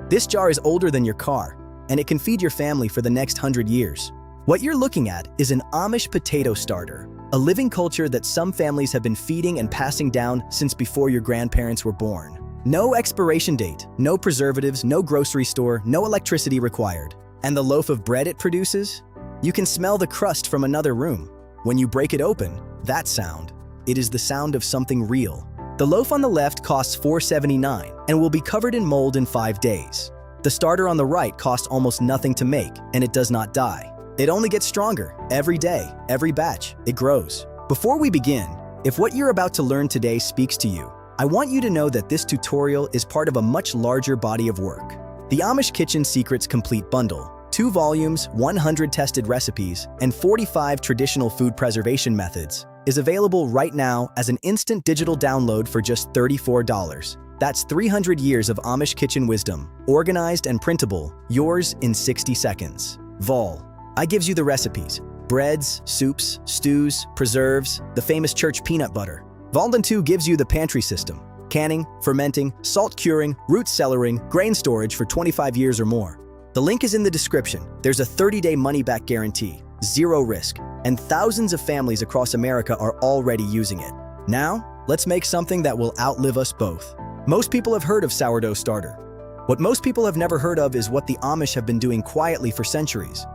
This jar is older than your car, and it can feed your family for the next 100 years. What you're looking at is an Amish potato starter, a living culture that some families have been feeding and passing down since before your grandparents were born. No expiration date, no preservatives, no grocery store, no electricity required. And the loaf of bread it produces? You can smell the crust from another room. When you break it open, that sound, it is the sound of something real. The loaf on the left costs $4.79 and will be covered in mold in 5 days. The starter on the right costs almost nothing to make, and it does not die. It only gets stronger every day, every batch, it grows. Before we begin, if what you're about to learn today speaks to you, I want you to know that this tutorial is part of a much larger body of work. The Amish Kitchen Secrets Complete Bundle, 2 volumes, 100 tested recipes, and 45 traditional food preservation methods, is available right now as an instant digital download for just $34. That's 300 years of Amish kitchen wisdom, organized and printable, yours in 60 seconds. Vol. I gives you the recipes: breads, soups, stews, preserves, the famous church peanut butter. Volden 2 gives you the pantry system: canning, fermenting, salt curing, root cellaring, grain storage for 25 years or more. The link is in the description. There's a 30-day money-back guarantee, 0 risk, and thousands of families across America are already using it. Now, let's make something that will outlive us both. Most people have heard of sourdough starter. What most people have never heard of is what the Amish have been doing quietly for centuries.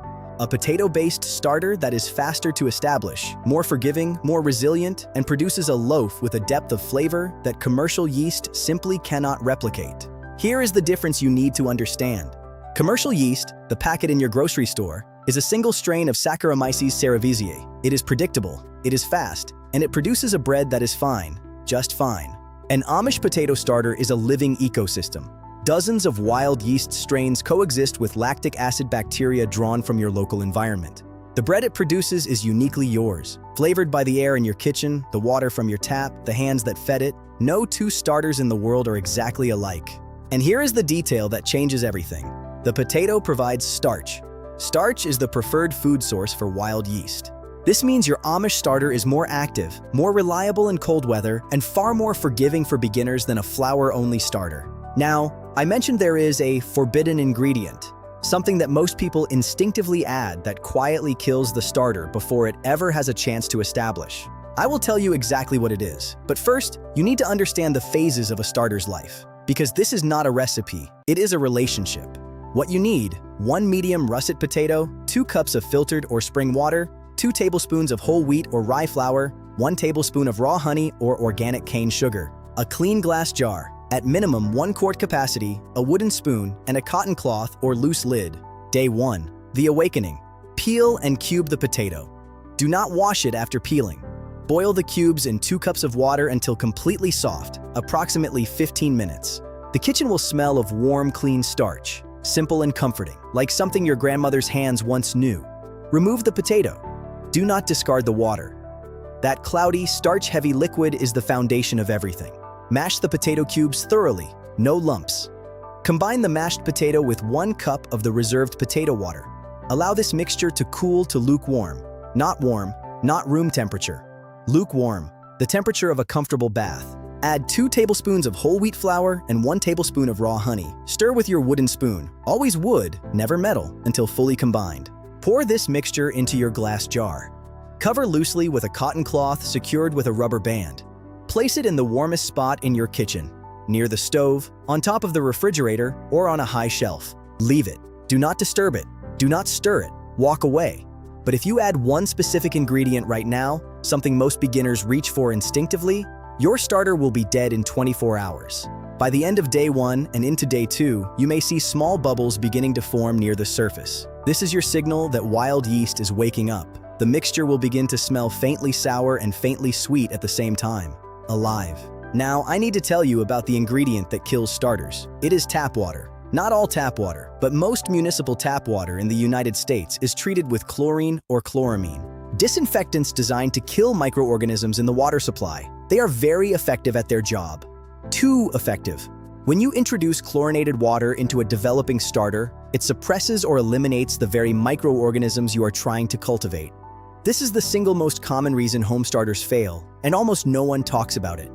A potato-based starter that is faster to establish, more forgiving, more resilient, and produces a loaf with a depth of flavor that commercial yeast simply cannot replicate. Here is the difference you need to understand. Commercial yeast, the packet in your grocery store, is a single strain of Saccharomyces cerevisiae. It is predictable, it is fast, and it produces a bread that is fine, just fine. An Amish potato starter is a living ecosystem. Dozens of wild yeast strains coexist with lactic acid bacteria drawn from your local environment. The bread it produces is uniquely yours, flavored by the air in your kitchen, the water from your tap, the hands that fed it. No 2 starters in the world are exactly alike. And here is the detail that changes everything. The potato provides starch. Starch is the preferred food source for wild yeast. This means your Amish starter is more active, more reliable in cold weather, and far more forgiving for beginners than a flour-only starter. Now, I mentioned there is a forbidden ingredient, something that most people instinctively add that quietly kills the starter before it ever has a chance to establish. I will tell you exactly what it is, but first, you need to understand the phases of a starter's life. Because this is not a recipe, it is a relationship. What you need: 1 medium russet potato, 2 cups of filtered or spring water, 2 tablespoons of whole wheat or rye flour, 1 tablespoon of raw honey or organic cane sugar, a clean glass jar, at minimum 1 quart capacity, a wooden spoon, and a cotton cloth or loose lid. Day 1. The awakening. Peel and cube the potato. Do not wash it after peeling. Boil the cubes in 2 cups of water until completely soft, approximately 15 minutes. The kitchen will smell of warm, clean starch, simple and comforting, like something your grandmother's hands once knew. Remove the potato. Do not discard the water. That cloudy, starch-heavy liquid is the foundation of everything. Mash the potato cubes thoroughly, no lumps. Combine the mashed potato with 1 cup of the reserved potato water. Allow this mixture to cool to lukewarm, not warm, not room temperature. Lukewarm, the temperature of a comfortable bath. Add 2 tablespoons of whole wheat flour and 1 tablespoon of raw honey. Stir with your wooden spoon, always wood, never metal, until fully combined. Pour this mixture into your glass jar. Cover loosely with a cotton cloth secured with a rubber band. Place it in the warmest spot in your kitchen, near the stove, on top of the refrigerator, or on a high shelf. Leave it. Do not disturb it. Do not stir it. Walk away. But if you add one specific ingredient right now, something most beginners reach for instinctively, your starter will be dead in 24 hours. By the end of day 1 and into day 2, you may see small bubbles beginning to form near the surface. This is your signal that wild yeast is waking up. The mixture will begin to smell faintly sour and faintly sweet at the same time. Alive. Now, I need to tell you about the ingredient that kills starters. It is tap water. Not all tap water, but most municipal tap water in the United States is treated with chlorine or chloramine, disinfectants designed to kill microorganisms in the water supply. They are very effective at their job. Too effective. When you introduce chlorinated water into a developing starter, it suppresses or eliminates the very microorganisms you are trying to cultivate. This is the single most common reason home starters fail, and almost no one talks about it.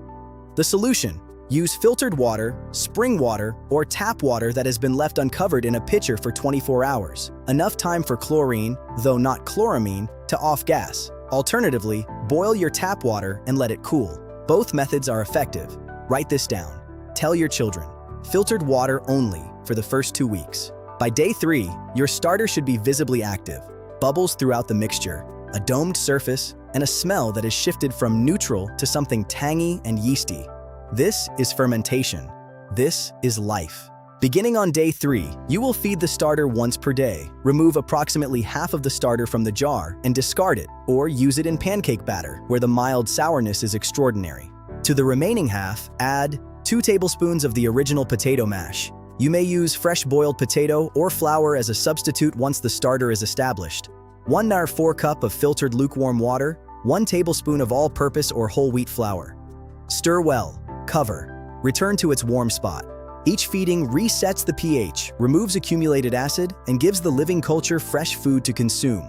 The solution: Use filtered water, spring water, or tap water that has been left uncovered in a pitcher for 24 hours. Enough time for chlorine, though not chloramine, to off gas. Alternatively, boil your tap water and let it cool. Both methods are effective. Write this down. Tell your children. Filtered water only for the first 2 weeks. By day 3, your starter should be visibly active. Bubbles throughout the mixture, a domed surface, and a smell that is shifted from neutral to something tangy and yeasty. This is fermentation. This is life. Beginning on day 3, you will feed the starter once per day. Remove approximately half of the starter from the jar and discard it, or use it in pancake batter, where the mild sourness is extraordinary. To the remaining half, add 2 tablespoons of the original potato mash. You may use fresh boiled potato or flour as a substitute once the starter is established. 1/4 cup of filtered lukewarm water, 1 tablespoon of all-purpose or whole wheat flour. Stir well. Cover. Return to its warm spot. Each feeding resets the pH, removes accumulated acid, and gives the living culture fresh food to consume.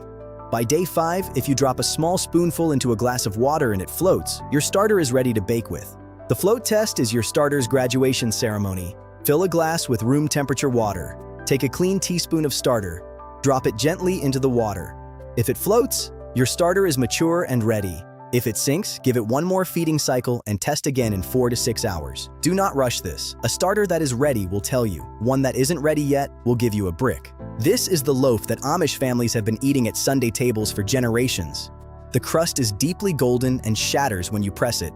By day 5, if you drop a small spoonful into a glass of water and it floats, your starter is ready to bake with. The float test is your starter's graduation ceremony. Fill a glass with room temperature water. Take a clean teaspoon of starter. Drop it gently into the water. If it floats, your starter is mature and ready. If it sinks, give it 1 more feeding cycle and test again in 4 to 6 hours. Do not rush this. A starter that is ready will tell you. One that isn't ready yet will give you a brick. This is the loaf that Amish families have been eating at Sunday tables for generations. The crust is deeply golden and shatters when you press it.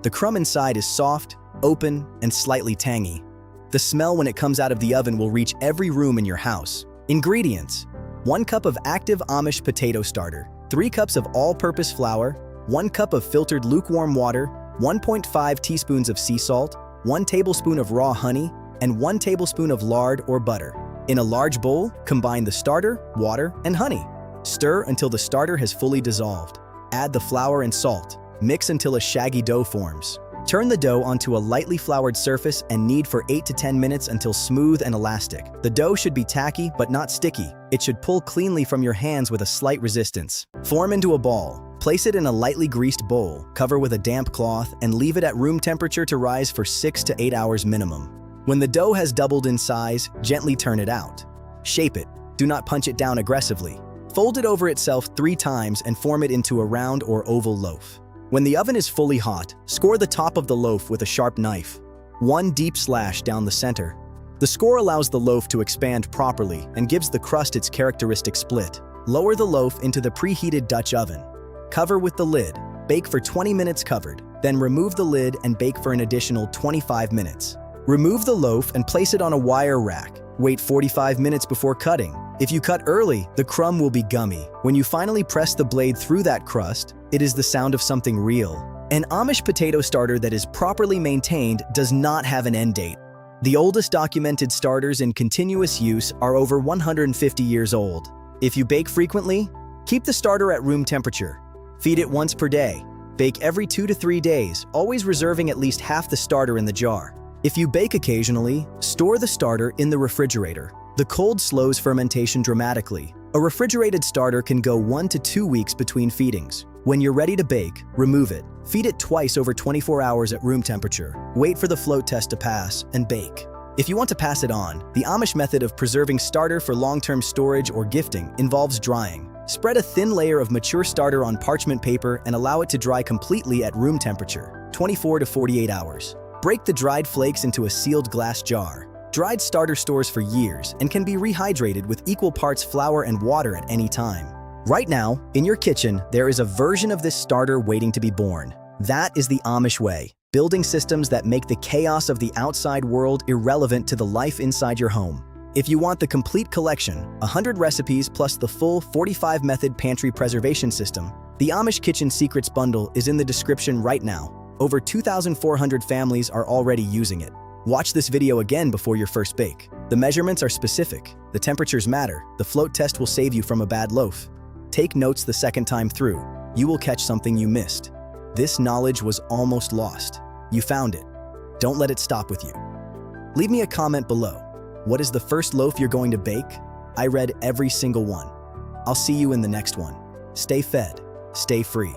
The crumb inside is soft, open, and slightly tangy. The smell when it comes out of the oven will reach every room in your house. Ingredients: 1 cup of active Amish potato starter, 3 cups of all-purpose flour, 1 cup of filtered lukewarm water, 1.5 teaspoons of sea salt, 1 tablespoon of raw honey, and 1 tablespoon of lard or butter. In a large bowl, combine the starter, water, and honey. Stir until the starter has fully dissolved. Add the flour and salt. Mix until a shaggy dough forms. Turn the dough onto a lightly floured surface and knead for 8 to 10 minutes until smooth and elastic. The dough should be tacky but not sticky. It should pull cleanly from your hands with a slight resistance. Form into a ball. Place it in a lightly greased bowl, cover with a damp cloth, and leave it at room temperature to rise for 6 to 8 hours minimum. When the dough has doubled in size, gently turn it out. Shape it. Do not punch it down aggressively. Fold it over itself 3 times and form it into a round or oval loaf. When the oven is fully hot, score the top of the loaf with a sharp knife. 1 deep slash down the center. The score allows the loaf to expand properly and gives the crust its characteristic split. Lower the loaf into the preheated Dutch oven. Cover with the lid. Bake for 20 minutes covered. Then remove the lid and bake for an additional 25 minutes. Remove the loaf and place it on a wire rack. Wait 45 minutes before cutting. If you cut early, the crumb will be gummy. When you finally press the blade through that crust, it is the sound of something real. An Amish potato starter that is properly maintained does not have an end date. The oldest documented starters in continuous use are over 150 years old. If you bake frequently, keep the starter at room temperature. Feed it once per day. Bake every 2 to 3 days, always reserving at least half the starter in the jar. If you bake occasionally, store the starter in the refrigerator. The cold slows fermentation dramatically. A refrigerated starter can go 1 to 2 weeks between feedings. When you're ready to bake, remove it. Feed it twice over 24 hours at room temperature. Wait for the float test to pass and bake. If you want to pass it on, the Amish method of preserving starter for long-term storage or gifting involves drying. Spread a thin layer of mature starter on parchment paper and allow it to dry completely at room temperature, 24 to 48 hours. Break the dried flakes into a sealed glass jar. Dried starter stores for years and can be rehydrated with equal parts flour and water at any time. Right now, in your kitchen, there is a version of this starter waiting to be born. That is the Amish way, building systems that make the chaos of the outside world irrelevant to the life inside your home. If you want the complete collection, 100 recipes plus the full 45-method pantry preservation system, the Amish Kitchen Secrets Bundle is in the description right now. Over 2,400 families are already using it. Watch this video again before your first bake. The measurements are specific, the temperatures matter, the float test will save you from a bad loaf. Take notes the second time through. You will catch something you missed. This knowledge was almost lost. You found it. Don't let it stop with you. Leave me a comment below. What is the first loaf you're going to bake? I read every single one. I'll see you in the next one. Stay fed, stay free.